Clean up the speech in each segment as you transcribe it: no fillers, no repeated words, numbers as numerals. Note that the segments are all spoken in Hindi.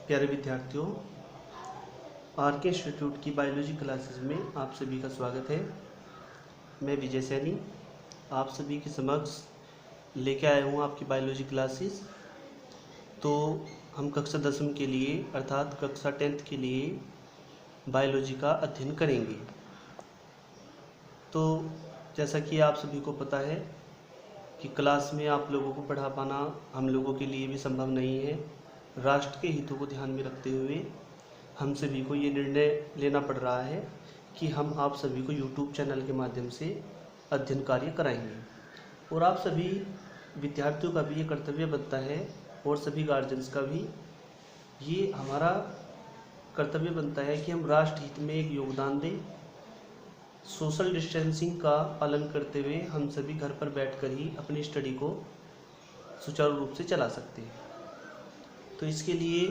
प्यारे विद्यार्थियों, आर के इंस्टीट्यूट की बायोलॉजी क्लासेस में आप सभी का स्वागत है। मैं विजय सैनी आप सभी के समक्ष लेके आया हूँ आपकी बायोलॉजी क्लासेस। तो हम कक्षा 10वीं के लिए अर्थात कक्षा 10th के लिए बायोलॉजी का अध्ययन करेंगे। तो जैसा कि आप सभी को पता है कि क्लास में आप लोगों को पढ़ा पाना हम लोगों के लिए भी संभव नहीं है। राष्ट्र के हितों को ध्यान में रखते हुए हम सभी को ये निर्णय लेना पड़ रहा है कि हम आप सभी को YouTube चैनल के माध्यम से अध्ययन कार्य कराएंगे। और आप सभी विद्यार्थियों का भी ये कर्तव्य बनता है और सभी गार्जियंस का भी ये हमारा कर्तव्य बनता है कि हम राष्ट्र हित में एक योगदान दें। सोशल डिस्टेंसिंग का पालन करते हुए हम सभी घर पर बैठकर ही अपनी स्टडी को सुचारू रूप से चला सकते हैं। तो इसके लिए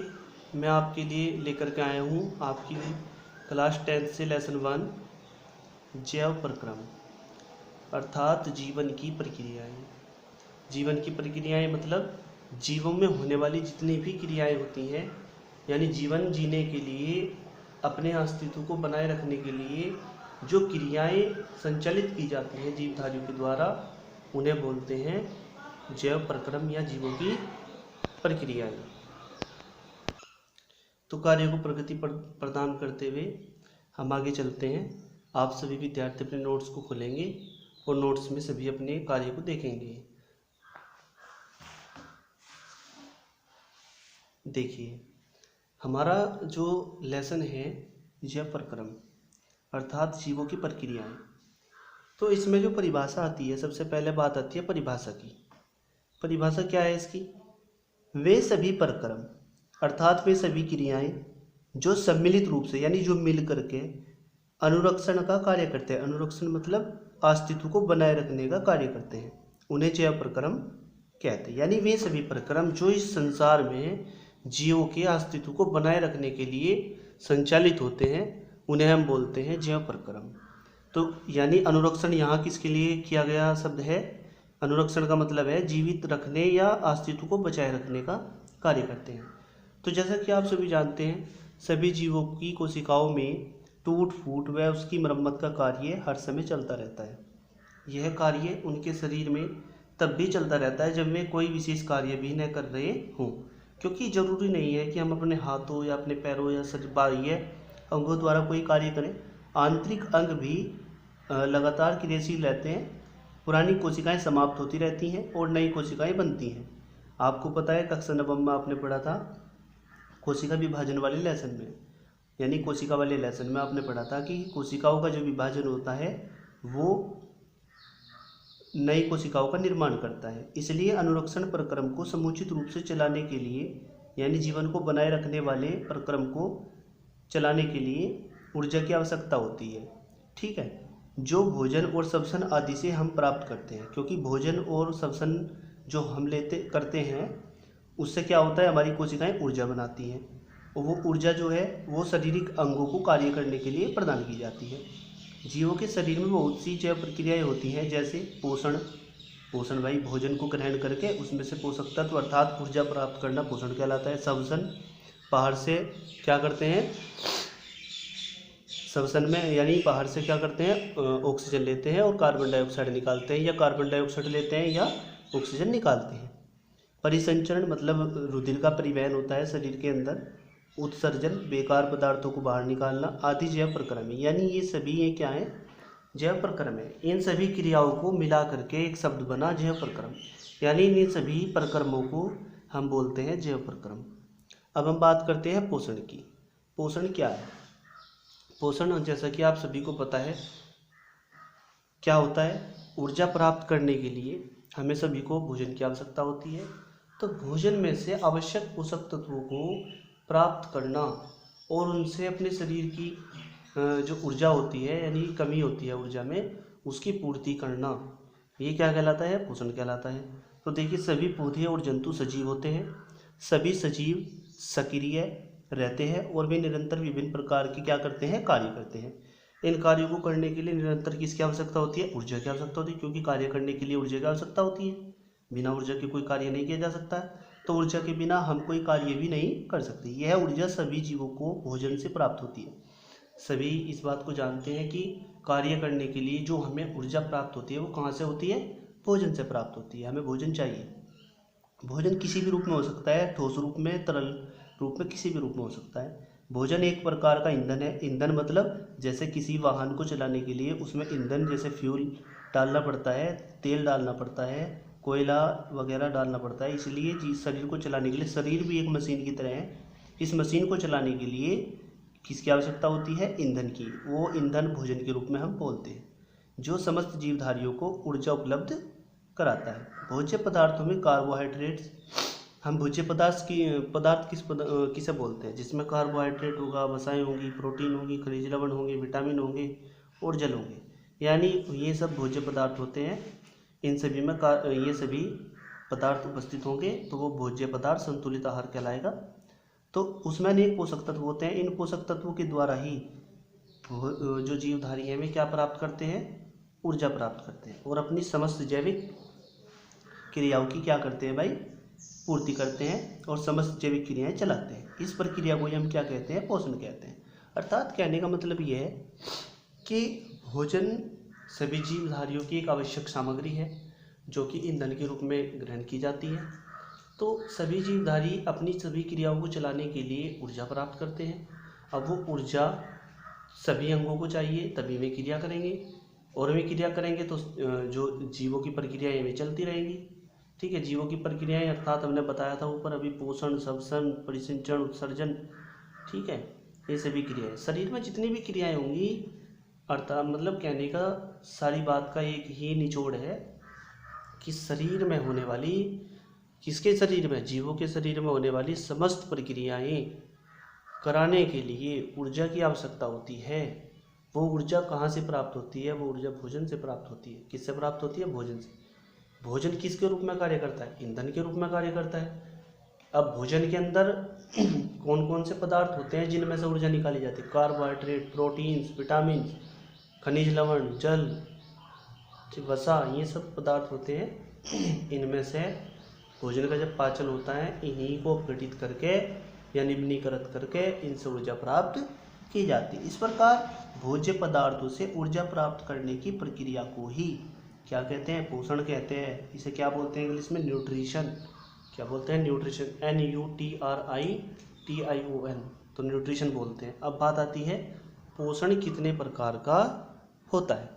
मैं आपके लिए लेकर के आया हूँ आपकी क्लास 10th से लेसन 1 जैव प्रक्रम अर्थात जीवन की प्रक्रियाएं। जीवन की प्रक्रियाएं मतलब जीवों में होने वाली जितनी भी क्रियाएं होती हैं, यानी जीवन जीने के लिए अपने अस्तित्व को बनाए रखने के लिए जो क्रियाएं संचालित की जाती हैं जीवधारियों के द्वारा, उन्हें बोलते हैं जैव प्रक्रम या जीवों की प्रक्रियाएं। तो कार्य को प्रगति प्रदान करते हुए हम आगे चलते हैं। आप सभी विद्यार्थी अपने नोट्स को खोलेंगे और नोट्स में सभी अपने कार्य को देखेंगे। देखिए, हमारा जो लेसन है जैव प्रक्रम अर्थात जीवों की प्रक्रियाएं। तो इसमें जो परिभाषा आती है, सबसे पहले बात आती है परिभाषा की। परिभाषा क्या है इसकी? वे सभी प्रक्रम अर्थात वे सभी क्रियाएं जो सम्मिलित रूप से यानी जो मिल करके अनुरक्षण का कार्य करते हैं। अनुरक्षण मतलब अस्तित्व को बनाए रखने का कार्य करते हैं, उन्हें जैव प्रक्रम कहते हैं। यानी वे सभी प्रक्रम जो इस संसार में जीवों के अस्तित्व को बनाए रखने के लिए संचालित होते हैं, उन्हें हम बोलते हैं जैव प्रक्रम। तो यानी अनुरक्षण यहाँ किसके लिए किया गया शब्द है? अनुरक्षण का मतलब है जीवित रखने या अस्तित्व को बचाए रखने का कार्य करते हैं। तो जैसा कि आप सभी जानते हैं, सभी जीवों की कोशिकाओं में टूट फूट व उसकी मरम्मत का कार्य हर समय चलता रहता है। यह कार्य उनके शरीर में तब भी चलता रहता है जब वे कोई विशेष कार्य भी न कर रहे हों, क्योंकि ज़रूरी नहीं है कि हम अपने हाथों या अपने पैरों या बाह्य अंगों द्वारा कोई कार्य करें। आंतरिक अंग भी लगातार क्रियाशील रहते हैं। पुरानी कोशिकाएं समाप्त होती रहती हैं और नई कोशिकाएं बनती हैं। आपको पता है कक्षा 9 में आपने पढ़ा था कोशिका विभाजन वाले लेसन में, यानी कोशिका वाले लेसन में आपने पढ़ा था कि कोशिकाओं का जो विभाजन होता है वो नई कोशिकाओं का निर्माण करता है। इसलिए अनुरक्षण प्रक्रम को समुचित रूप से चलाने के लिए, यानी जीवन को बनाए रखने वाले प्रक्रम को चलाने के लिए ऊर्जा की आवश्यकता होती है। ठीक है, जो भोजन और श्वसन आदि से हम प्राप्त करते हैं, क्योंकि भोजन और श्वसन जो हम करते हैं उससे क्या होता है, हमारी कोशिकाएं ऊर्जा बनाती हैं और वो ऊर्जा जो है वो शारीरिक अंगों को कार्य करने के लिए प्रदान की जाती है। जीवों के शरीर में बहुत सी जैव प्रक्रियाएं होती हैं, जैसे पोषण भाई भोजन को ग्रहण करके उसमें से पोषक तत्व अर्थात ऊर्जा प्राप्त करना पोषण कहलाता है। श्वसन, बाहर से क्या करते हैं, श्वसन में यानी बाहर से क्या करते हैं, ऑक्सीजन लेते हैं और कार्बन डाइऑक्साइड निकालते हैं, या कार्बन डाइऑक्साइड लेते हैं या ऑक्सीजन निकालते हैं। परिसंचरण मतलब रुधिर का परिवहन होता है शरीर के अंदर। उत्सर्जन बेकार पदार्थों को बाहर निकालना आदि जैव प्रक्रम है। यानी ये सभी ये क्या है, जैव प्रक्रम है। इन सभी क्रियाओं को मिला करके एक शब्द बना जैव प्रक्रम, यानी इन सभी प्रक्रमों को हम बोलते हैं जैव प्रक्रम। अब हम बात करते हैं पोषण की। पोषण क्या है? पोषण जैसा कि आप सभी को पता है क्या होता है, ऊर्जा प्राप्त करने के लिए हमें सभी को भोजन की आवश्यकता होती है। तो भोजन में से आवश्यक पोषक तत्वों को प्राप्त करना और उनसे अपने शरीर की जो ऊर्जा होती है यानी कमी होती है ऊर्जा में, उसकी पूर्ति करना, ये क्या कहलाता है, पोषण कहलाता है। तो देखिए, सभी पौधे और जंतु सजीव होते हैं। सभी सजीव सक्रिय रहते हैं और वे निरंतर विभिन्न प्रकार के क्या करते हैं, कार्य करते हैं। इन कार्यों को करने के लिए निरंतर किसकी आवश्यकता होती है, ऊर्जा की आवश्यकता होती है, क्योंकि कार्य करने के लिए ऊर्जा की आवश्यकता होती है। बिना ऊर्जा के कोई कार्य नहीं किया जा सकता। तो ऊर्जा के बिना हम कोई कार्य भी नहीं कर सकते। यह ऊर्जा सभी जीवों को भोजन से प्राप्त होती है। सभी इस बात को जानते हैं कि कार्य करने के लिए जो हमें ऊर्जा प्राप्त होती है वो कहाँ से होती है? भोजन से प्राप्त होती है। हमें भोजन चाहिए। भोजन किसी भी रूप में हो सकता है, ठोस रूप में, तरल रूप में, किसी भी रूप में हो सकता है। भोजन एक प्रकार का ईंधन है। ईंधन मतलब जैसे किसी वाहन को चलाने के लिए उसमें ईंधन जैसे फ्यूल डालना पड़ता है, तेल डालना पड़ता है, कोयला वगैरह डालना पड़ता है। इसलिए शरीर को चलाने के लिए, शरीर भी एक मशीन की तरह है। इस मशीन को चलाने के लिए किसकी आवश्यकता होती है? ईंधन की। वो ईंधन भोजन के रूप में हम बोलते हैं, जो समस्त जीवधारियों को ऊर्जा उपलब्ध कराता है। भोज्य पदार्थों में कार्बोहाइड्रेट्स, हम भोज्य पदार्थ किसे बोलते हैं? जिसमें कार्बोहाइड्रेट होगा, वसाएं होंगी, प्रोटीन होगी, खनिज लवण होंगे, विटामिन होंगे और जल होंगे, यानी ये सब भोज्य पदार्थ होते हैं। इन सभी में ये सभी पदार्थ उपस्थित होंगे तो वो भोज्य पदार्थ संतुलित आहार कहलाएगा। तो उसमें अनेक पोषक तत्व होते हैं। इन पोषक तत्वों के द्वारा ही जो जीवधारी हैं वे क्या प्राप्त करते हैं? ऊर्जा प्राप्त करते हैं और अपनी समस्त जैविक क्रियाओं की क्या करते हैं भाई? पूर्ति करते हैं और समस्त जैविक क्रियाएं चलाते हैं। इस प्रक्रिया को हम क्या कहते हैं? पोषण कहते हैं। अर्थात कहने का मतलब ये है कि भोजन सभी जीवधारियों की एक आवश्यक सामग्री है जो कि ईंधन के रूप में ग्रहण की जाती है। तो सभी जीवधारी अपनी सभी क्रियाओं को चलाने के लिए ऊर्जा प्राप्त करते हैं। अब वो ऊर्जा सभी अंगों को चाहिए, तभी वे क्रिया करेंगे, और वे क्रिया करेंगे तो जो जीवों की प्रक्रियाएं वे चलती रहेंगी। ठीक है, जीवों की प्रक्रियाएं अर्थात हमने बताया था ऊपर अभी, पोषण, श्वसन, परिसिंचन, उत्सर्जन। ठीक है, ये सभी क्रियाएं, शरीर में जितनी भी क्रियाएं होंगी, अर्थात मतलब कहने का सारी बात का एक ही निचोड़ है कि शरीर में होने वाली, किसके शरीर में? जीवों के शरीर में होने वाली समस्त प्रक्रियाएं कराने के लिए ऊर्जा की आवश्यकता होती है। वो ऊर्जा कहाँ से प्राप्त होती है? वो ऊर्जा भोजन से प्राप्त होती है। किससे प्राप्त होती है? भोजन से। भोजन किसके रूप में कार्य करता है? ईंधन के रूप में कार्य करता है। अब भोजन के अंदर कौन कौन से पदार्थ होते हैं जिनमें से ऊर्जा निकाली जाती है? कार्बोहाइड्रेट, प्रोटीन्स, विटामिन, खनिज लवण, जल, वसा, ये सब पदार्थ होते हैं। इनमें से भोजन का जब पाचन होता है, इन्हीं को अपघटित करके या निम्नीकृत करके इनसे ऊर्जा प्राप्त की जाती है। इस प्रकार भोज्य पदार्थों से ऊर्जा प्राप्त करने की प्रक्रिया को ही क्या कहते हैं? पोषण कहते हैं। इसे क्या बोलते हैं इंग्लिश में? न्यूट्रिशन। क्या बोलते हैं? न्यूट्रिशन, NUTRITION, तो न्यूट्रिशन बोलते हैं। अब बात आती है पोषण कितने प्रकार का होता है।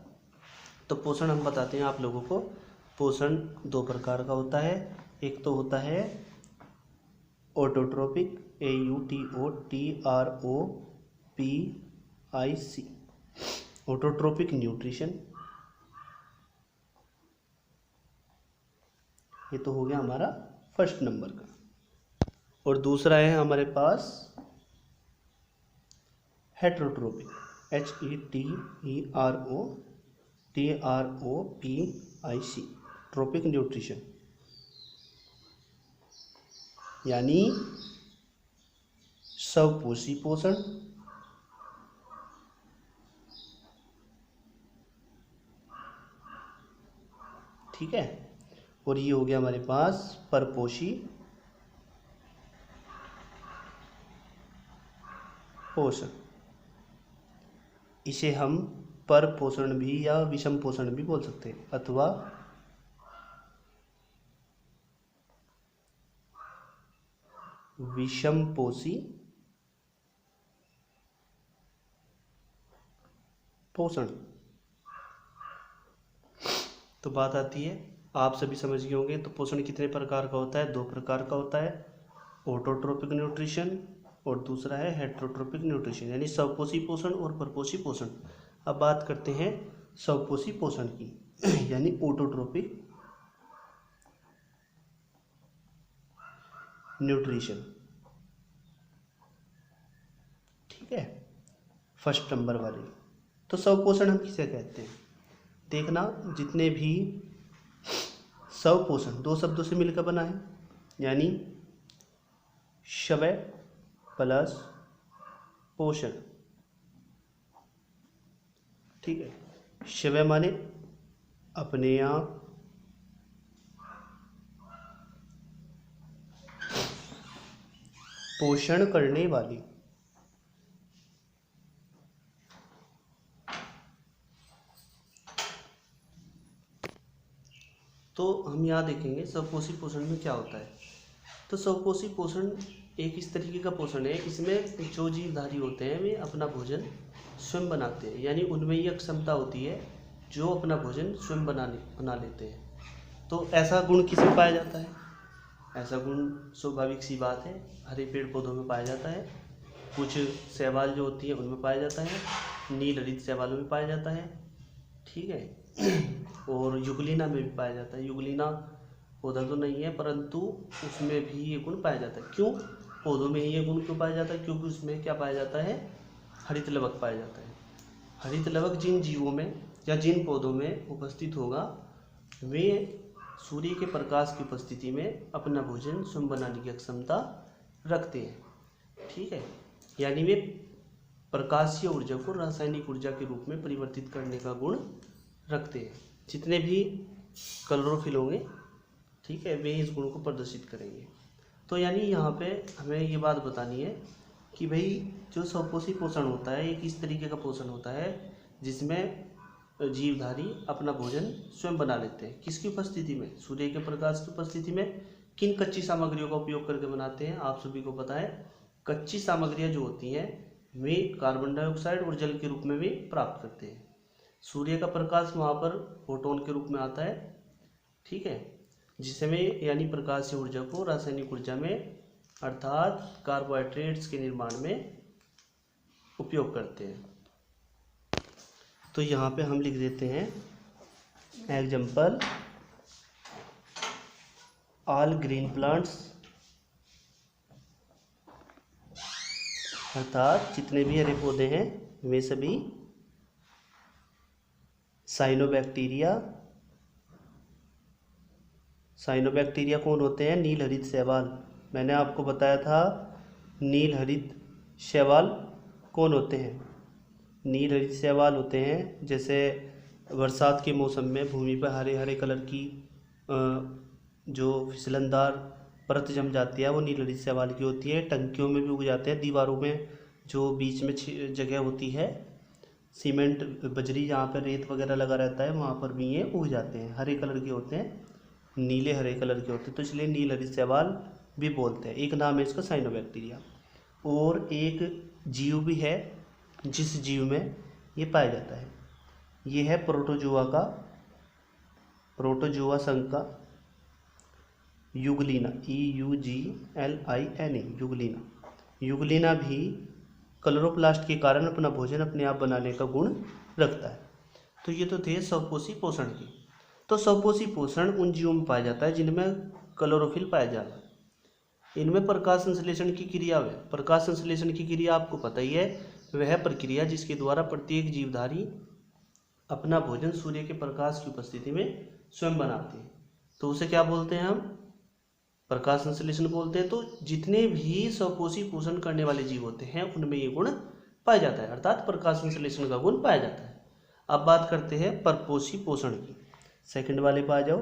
तो पोषण हम बताते हैं आप लोगों को। पोषण दो प्रकार का होता है। एक तो होता है ऑटोट्रोपिक, AUTOTROPIC, ऑटोट्रोपिक न्यूट्रिशन। ये तो हो गया हमारा फर्स्ट नंबर का। और दूसरा है हमारे पास हेट्रोट्रोपिक, HETEROTROPIC, ट्रोपिक न्यूट्रिशन, यानी स्वपोषी पोषण। ठीक है, और ये हो गया हमारे पास परपोषी पोषण। इसे हम पर पोषण भी या विषम पोषण भी बोल सकते हैं, अथवा विषम पोषी पोषण। तो बात आती है, आप सभी समझ गए होंगे, तो पोषण कितने प्रकार का होता है? दो प्रकार का होता है, ऑटोट्रोपिक न्यूट्रिशन और दूसरा है हेट्रोट्रोपिक न्यूट्रिशन, यानी स्वपोषी पोषण और परपोषी पोषण। अब बात करते हैं स्वपोषी पोषण की, यानी ऑटोट्रोपिक न्यूट्रिशन। ठीक है, फर्स्ट नंबर वाली। तो स्वपोषण हम किसे कहते हैं? देखना, जितने भी स्वपोषण दो शब्दों से मिलकर बना है, यानी शवय प्लस पोषण। ठीक है, शवय माने अपने आप पोषण करने वाली। तो हम यहाँ देखेंगे स्वपोषी पोषण में क्या होता है। तो स्वपोषी पोषण एक इस तरीके का पोषण है, इसमें जो जीवधारी होते हैं वे अपना भोजन स्वयं बनाते हैं, यानी उनमें यह क्षमता होती है जो अपना भोजन स्वयं बना लेते हैं। तो ऐसा गुण किसमें पाया जाता है? ऐसा गुण स्वाभाविक सी बात है, हरे पेड़ पौधों में पाया जाता है, कुछ शैवाल जो होती है उनमें पाया जाता है, नील हरित शैवालों में पाया जाता है, ठीक है, और युगलीना में भी पाया जाता है। युगलीना पौधा तो नहीं है परंतु उसमें भी ये गुण पाया जाता है। क्यों पौधों में ये गुण क्यों पाया जाता है? क्योंकि उसमें क्या पाया जाता है? हरित लवक पाया जाता है। हरित लवक जिन जीवों में या जिन पौधों में उपस्थित होगा वे सूर्य के प्रकाश की उपस्थिति में अपना भोजन स्वयं बनाने की क्षमता रखते हैं, ठीक है, यानी वे प्रकाशीय ऊर्जा को रासायनिक ऊर्जा के रूप में परिवर्तित करने का गुण रखते हैं। जितने भी क्लोरोफिल होंगे, ठीक है, वे इस गुण को प्रदर्शित करेंगे। तो यानी यहाँ पे हमें ये बात बतानी है कि भाई जो स्वपोषी पोषण होता है एक इस तरीके का पोषण होता है जिसमें जीवधारी अपना भोजन स्वयं बना लेते हैं। किसकी उपस्थिति में? सूर्य के प्रकाश की उपस्थिति में। किन कच्ची सामग्रियों का उपयोग करके बनाते हैं? आप सभी को पता है, कच्ची सामग्रियां जो होती हैं वे कार्बन डाइऑक्साइड और जल के रूप में भी प्राप्त करते हैं। सूर्य का प्रकाश वहाँ पर फोटोन के रूप में आता है, ठीक है, जिसमें यानी प्रकाशीय ऊर्जा को रासायनिक ऊर्जा में अर्थात कार्बोहाइड्रेट्स के निर्माण में उपयोग करते हैं। तो यहाँ पे हम लिख देते हैं एग्जाम्पल ऑल ग्रीन प्लांट्स, अर्थात जितने भी हरे पौधे हैं वे सभी साइनोबैक्टीरिया। साइनोबैक्टीरिया कौन होते हैं? नील हरित शैवाल। मैंने आपको बताया था नील हरित शैवाल कौन होते हैं? नील हरित शैवाल होते हैं जैसे बरसात के मौसम में भूमि पर हरे हरे कलर की जो फिसलनदार परत जम जाती है वो नील हरित शैवाल की होती है। टंकियों में भी उग जाते हैं, दीवारों में जो बीच में जगह होती है, सीमेंट बजरी जहाँ पर रेत वगैरह लगा रहता है वहाँ पर भी ये उग जाते हैं। हरे कलर के होते हैं, नीले हरे कलर के होते हैं, तो इसलिए नील हरित शैवाल भी बोलते हैं। एक नाम है इसका साइनोबैक्टीरिया। और एक जीव भी है जिस जीव में ये पाया जाता है, ये है प्रोटोजोआ का, प्रोटोजोआ संघ का युगलीना, EUGLINA, युगलीना। युगलीना भी क्लोरोप्लास्ट के कारण अपना भोजन अपने आप बनाने का गुण रखता है। तो ये तो थे स्वपोषी पोषण की। तो स्वपोषी पोषण उन जीवों में पाया जाता है जिनमें क्लोरोफिल पाया जाता है। इनमें प्रकाश संश्लेषण की क्रिया है। प्रकाश संश्लेषण की क्रिया आपको पता ही है, वह प्रक्रिया जिसके द्वारा प्रत्येक जीवधारी अपना भोजन सूर्य के प्रकाश की उपस्थिति में स्वयं बनाते हैं। तो उसे क्या बोलते हैं? हम प्रकाश संश्लेषण बोलते हैं। तो जितने भी स्वपोषी पोषण करने वाले जीव होते हैं उनमें ये गुण पाया जाता है, अर्थात प्रकाश संश्लेषण का गुण पाया जाता है। अब बात करते हैं परपोषी पोषण की। सेकंड वाले पे आ जाओ।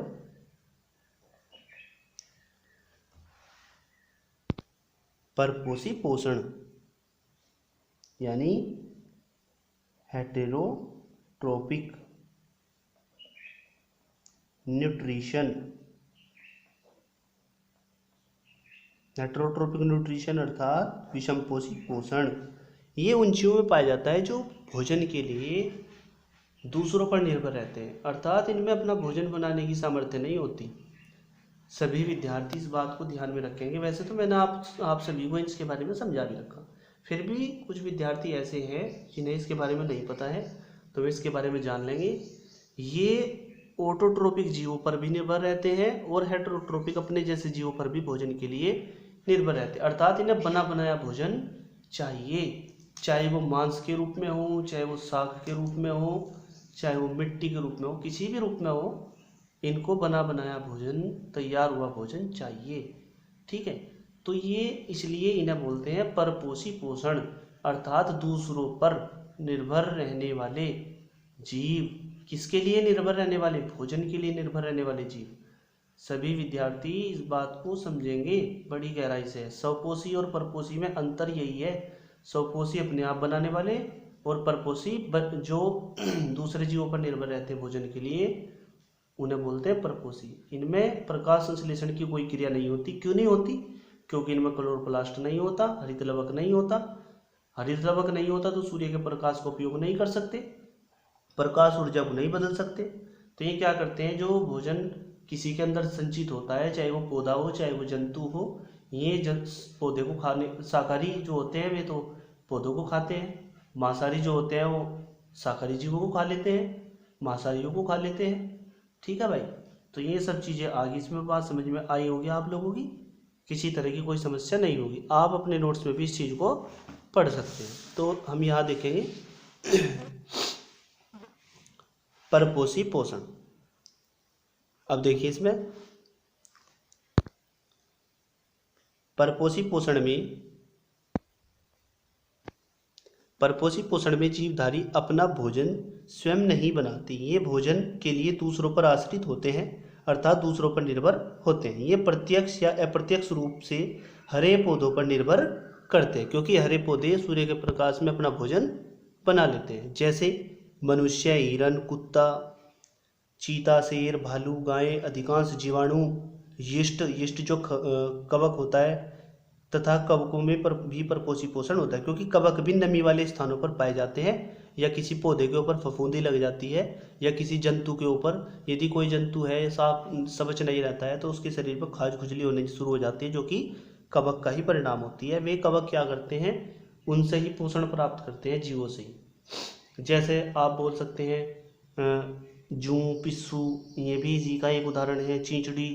परपोषी पोषण यानी हेटेरोट्रोपिक न्यूट्रिशन। हेटेरोट्रोपिक न्यूट्रिशन अर्थात विषमपोषी पोषण, ये उन जीवों में पाया जाता है जो भोजन के लिए दूसरों पर निर्भर रहते हैं, अर्थात इनमें अपना भोजन बनाने की सामर्थ्य नहीं होती। सभी विद्यार्थी इस बात को ध्यान में रखेंगे। वैसे तो मैंने आप सभी को इसके बारे में समझा भी रखा, फिर भी कुछ विद्यार्थी ऐसे हैं जिन्हें इसके बारे में नहीं पता है, तो वे इसके बारे में जान लेंगे। ये ऑटोट्रोपिक जीवों पर भी निर्भर रहते हैं और हेटेरोट्रोपिक अपने जैसे जीवों पर भी भोजन के लिए निर्भर रहते हैं, अर्थात इन्हें बना बनाया भोजन चाहिए, चाहे वो मांस के रूप में हो, चाहे वो शाक के रूप में हो, चाहे वो मिट्टी के रूप में हो, किसी भी रूप में हो, इनको बना बनाया भोजन, तैयार हुआ भोजन चाहिए, ठीक है। तो ये इसलिए इन्हें बोलते हैं परपोषी पोषण, अर्थात दूसरों पर निर्भर रहने वाले जीव। किसके लिए निर्भर रहने वाले? भोजन के लिए निर्भर रहने वाले जीव। सभी विद्यार्थी इस बात को समझेंगे बड़ी गहराई से। स्वपोषी और परपोषी में अंतर यही है, स्वपोषी अपने आप बनाने वाले और परपोषी जो दूसरे जीवों पर निर्भर रहते हैं भोजन के लिए, उन्हें बोलते हैं परपोषी। इनमें प्रकाश संश्लेषण की कोई क्रिया नहीं होती। क्यों नहीं होती? क्योंकि इनमें क्लोरोप्लास्ट नहीं होता, हरित लवक नहीं होता। हरित लवक नहीं होता तो सूर्य के प्रकाश का उपयोग नहीं कर सकते, प्रकाश ऊर्जा को नहीं बदल सकते। तो ये क्या करते हैं, जो भोजन किसी के अंदर संचित होता है, चाहे वो पौधा हो चाहे वो जंतु हो, ये पौधे को खाने, शाकाहारी जो होते हैं वे तो पौधों को खाते हैं, मांसाहारी जो होते हैं वो शाकाहारी जीवों को खा लेते हैं, मांसाहारियों को खा लेते हैं। ठीक है भाई, तो ये सब चीज़ें आगे इसमें बात समझ में आई होगी आप लोगों की, किसी तरह की कोई समस्या नहीं होगी। आप अपने नोट्स में भी इस चीज़ को पढ़ सकते हैं। तो हम यहाँ देखेंगे परपोषी पोषण। अब देखिए इसमें परपोषी पोषण में जीवधारी अपना भोजन स्वयं नहीं बनाते, ये भोजन के लिए दूसरों पर आश्रित होते हैं, अर्थात दूसरों पर निर्भर होते हैं। ये प्रत्यक्ष या अप्रत्यक्ष रूप से हरे पौधों पर निर्भर करते हैं, क्योंकि हरे पौधे सूर्य के प्रकाश में अपना भोजन बना लेते हैं। जैसे मनुष्य, हिरन, कुत्ता, चीता, शेर, भालू, गाय, अधिकांश जीवाणु, यीस्ट जो कवक होता है, तथा कवकों में भी परपोषी पोषण होता है, क्योंकि कवक भी नमी वाले स्थानों पर पाए जाते हैं, या किसी पौधे के ऊपर फफूंदी लग जाती है, या किसी जंतु के ऊपर, यदि कोई जंतु है साफ स्वच्छ नहीं रहता है तो उसके शरीर पर खाज खुजली होने शुरू हो जाती है, जो कि कवक का ही परिणाम होती है। वे कवक क्या करते हैं, उनसे ही पोषण प्राप्त करते हैं, जीवों से ही। जैसे आप बोल सकते हैं जूं, पिस्सू, ये भी इसी का एक उदाहरण है। चींचड़ी,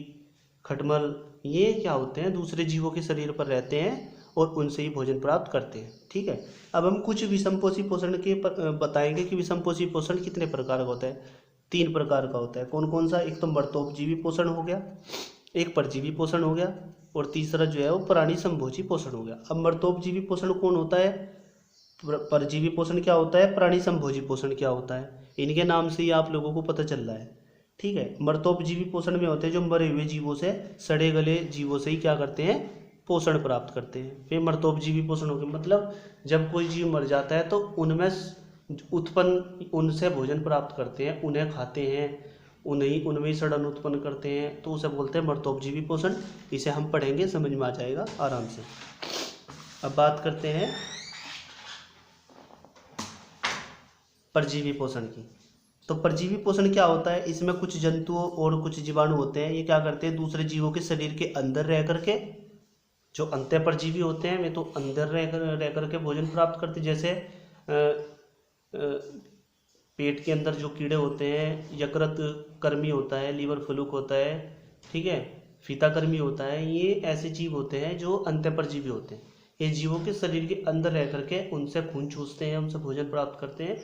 खटमल, ये क्या होते हैं, दूसरे जीवों के शरीर पर रहते हैं और उनसे ही भोजन प्राप्त करते हैं। ठीक है, अब हम कुछ विषमपोषी पोषण के बताएंगे कि विषमपोषी पोषण कितने प्रकार का होता है। 3 प्रकार का होता है। कौन कौन सा? एक तो मर्तोपजीवी पोषण हो गया, एक परजीवी पोषण हो गया, और तीसरा जो है वो प्राणी संभोजी पोषण हो गया। अब मर्तोपजीवी पोषण कौन होता है, परजीवी पोषण क्या होता है, प्राणी संभोजी पोषण क्या होता है, इनके नाम से ही आप लोगों को पता चल रहा है। ठीक है, मर्तोपजीवी पोषण में होते हैं जो मरे हुए जीवों से, सड़े गले जीवों से ही क्या करते हैं, पोषण प्राप्त करते हैं। वे मर्तोपजीवी पोषण हो गए, मतलब जब कोई जीव मर जाता है तो उनमें उत्पन्न, उनसे भोजन प्राप्त करते हैं, उन्हें खाते हैं, उनमें ही सड़न उत्पन्न करते हैं, तो उसे बोलते हैं मर्तोपजीवी पोषण। इसे हम पढ़ेंगे, समझ में आ जाएगा आराम से। अब बात करते हैं परजीवी पोषण की। तो परजीवी पोषण क्या होता है, इसमें कुछ जंतु और कुछ जीवाणु होते हैं, ये क्या करते हैं, दूसरे जीवों के शरीर के अंदर रह करके, जो अंतः परजीवी होते हैं वे तो अंदर रह करके भोजन प्राप्त करते हैं। जैसे पेट के अंदर जो कीड़े होते हैं, यकृत कर्मी होता है, लीवर फ्लूक होता है, ठीक है, फीता कर्मी होता है, ये ऐसे जीव होते हैं जो अंतः परजीवी होते हैं। ये जीवों के शरीर के अंदर रह करके उनसे खून चूसते हैं, उनसे भोजन प्राप्त करते हैं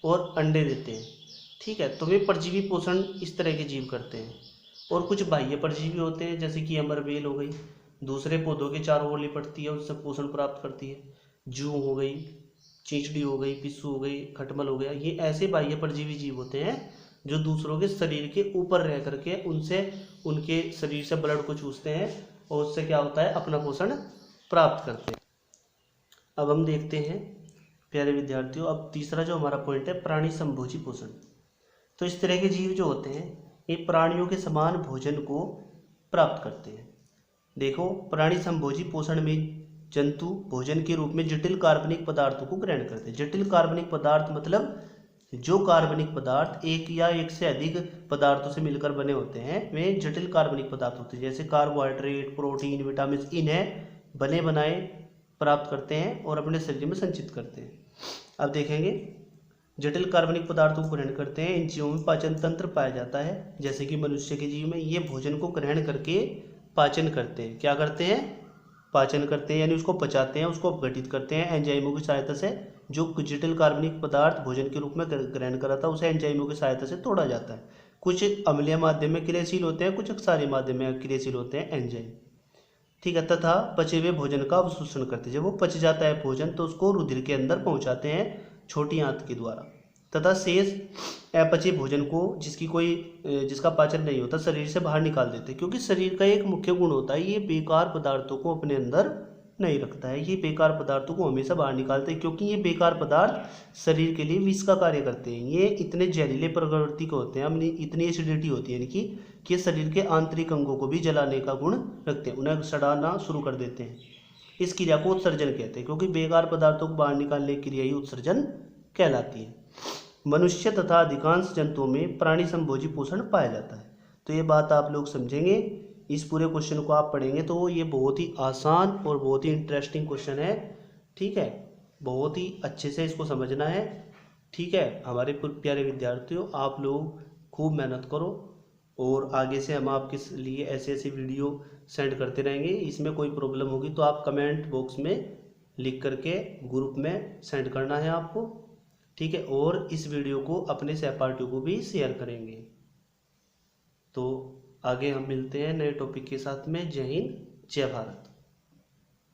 और अंडे देते हैं। ठीक है, तो वे परजीवी पोषण इस तरह के जीव करते हैं। और कुछ बाह्य परजीवी होते हैं, जैसे कि अमरबेल हो गई, दूसरे पौधों के चारों ओर लिपटती है, उससे पोषण प्राप्त करती है। जूं हो गई, चींचड़ी हो गई, पिस्सू हो गई, खटमल हो गया, ये ऐसे बाह्य परजीवी जीव होते हैं जो दूसरों के शरीर के ऊपर रह करके उनसे, उनके शरीर से ब्लड को चूसते हैं और उससे क्या होता है, अपना पोषण प्राप्त करते हैं। अब हम देखते हैं प्यारे विद्यार्थियों, अब तीसरा जो हमारा पॉइंट है, प्राणी संभोजी पोषण। तो इस तरह के जीव जो होते हैं ये प्राणियों के समान भोजन को प्राप्त करते हैं। देखो, प्राणी संभोजी पोषण में जंतु भोजन के रूप में जटिल कार्बनिक पदार्थों को ग्रहण करते हैं। जटिल कार्बनिक पदार्थ मतलब जो कार्बनिक पदार्थ एक या एक से अधिक पदार्थों से मिलकर बने होते हैं, वे जटिल कार्बनिक पदार्थ होते हैं। जैसे कार्बोहाइड्रेट, प्रोटीन, विटामिन, इन्हें बने बनाए प्राप्त करते हैं और अपने शरीर में संचित करते हैं। अब देखेंगे, जटिल कार्बनिक पदार्थों को ग्रहण करते हैं। इन जीवों में पाचन तंत्र पाया जाता है, जैसे कि मनुष्य के जीव में ये भोजन को ग्रहण करके पाचन करते हैं। क्या करते हैं, पाचन करते हैं, यानी उसको पचाते हैं, उसको अपघटित करते हैं एंजाइमों की सहायता से। जो जटिल कार्बनिक पदार्थ भोजन के रूप में ग्रहण करा था उसे एंजाइमों की सहायता से तोड़ा जाता है। कुछ अम्लीय माध्यम में क्रियाशील होते हैं, कुछ क्षारीय माध्यम में क्रियाशील होते हैं एंजाइम। ठीक है, तथा पचे हुए भोजन का अवशोषण करते हैं। जब वो पच जाता है भोजन तो उसको रुधिर के अंदर पहुंचाते हैं छोटी आंत के द्वारा। तथा शेष अपचे भोजन को जिसका पाचन नहीं होता शरीर से बाहर निकाल देते हैं। क्योंकि शरीर का एक मुख्य गुण होता है, ये बेकार पदार्थों को अपने अंदर नहीं रखता है, ये बेकार पदार्थों को हमेशा बाहर निकालते हैं। क्योंकि ये बेकार पदार्थ शरीर के लिए विष का कार्य करते हैं, ये इतने जहरीले प्रवृत्ति के होते हैं, इतनी एसिडिटी होती है इनकी कि शरीर के आंतरिक अंगों को भी जलाने का गुण रखते हैं, उन्हें सड़ाना शुरू कर देते हैं। इस क्रिया को उत्सर्जन कहते हैं, क्योंकि बेकार पदार्थों को बाहर निकालने की क्रिया ही उत्सर्जन कहलाती है। मनुष्य तथा अधिकांश जंतुओं में प्राणी संभोजी पोषण पाया जाता है। तो ये बात आप लोग समझेंगे, इस पूरे क्वेश्चन को आप पढ़ेंगे तो ये बहुत ही आसान और बहुत ही इंटरेस्टिंग क्वेश्चन है। ठीक है, बहुत ही अच्छे से इसको समझना है। ठीक है हमारे प्यारे विद्यार्थियों, आप लोग खूब मेहनत करो और आगे से हम आपके लिए ऐसे ऐसे वीडियो सेंड करते रहेंगे। इसमें कोई प्रॉब्लम होगी तो आप कमेंट बॉक्स में लिख करके ग्रुप में सेंड करना है आपको। ठीक है, और इस वीडियो को अपने सहपाठियों को भी शेयर करेंगे। तो आगे हम मिलते हैं नए टॉपिक के साथ में। जय हिंद, जय भारत।